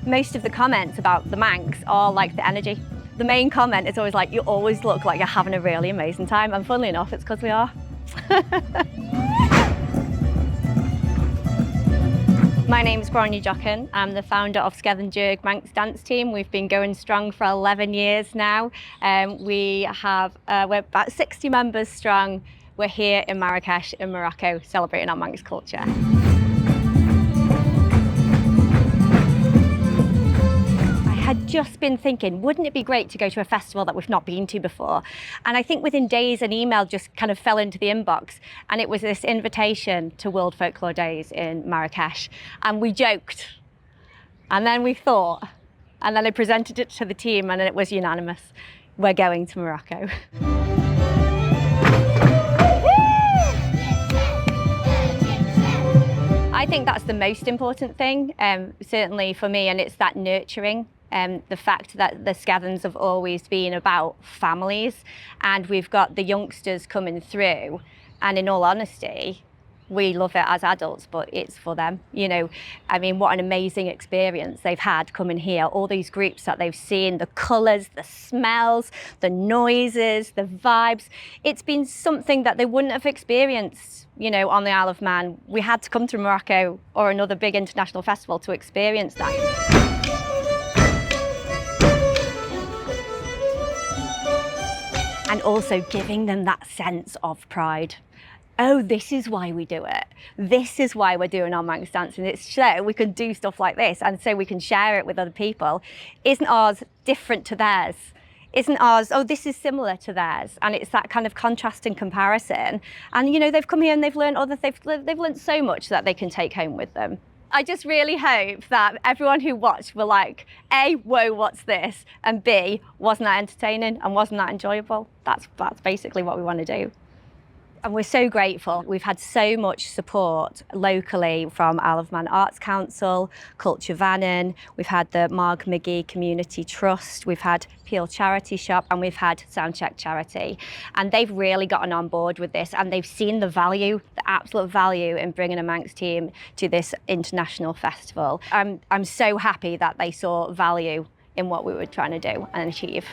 Most of the comments about the Manx are like the energy. The main comment is always like, you always look like you're having a really amazing time, and funnily enough, it's because we are. My name is Gráinne Joughin. I'm the founder of Skeddan Jiarg Manx dance team. We've been going strong for 11 years now. We're about 60 members strong. We're here in Marrakech in Morocco celebrating our Manx culture. I had just been thinking, wouldn't it be great to go to a festival that we've not been to before? And I think within days an email just kind of fell into the inbox, and it was this invitation to World Folklore Days in Marrakech. And we joked, and then we thought, and then I presented it to the team, and it was unanimous. We're going to Morocco. I think that's the most important thing, certainly for me, and it's that nurturing. The fact that the Skeddans have always been about families, and we've got the youngsters coming through, and in all honesty, we love it as adults, but it's for them. You know, I mean, what an amazing experience they've had coming here, all these groups that they've seen, the colours, the smells, the noises, the vibes. It's been something that they wouldn't have experienced, you know, on the Isle of Man. We had to come to Morocco or another big international festival to experience that. And also giving them that sense of pride. Oh, this is why we do it. This is why we're doing our Manx dancing. It's so we can do stuff like this, and so we can share it with other people. Isn't ours different to theirs? Isn't ours, oh, this is similar to theirs? And it's that kind of contrast and comparison. And you know, they've come here and they've learned they've learned so much that they can take home with them. I just really hope that everyone who watched were like, A, whoa, what's this? And B, wasn't that entertaining and wasn't that enjoyable? That's basically what we want to do. And we're so grateful. We've had so much support locally from Isle of Man Arts Council, Culture Vannin, we've had the Marg McGee Community Trust, we've had Peel Charity Shop, and we've had Soundcheck Charity. And they've really gotten on board with this, and they've seen the value, the absolute value in bringing a Manx team to this international festival. I'm so happy that they saw value in what we were trying to do and achieve.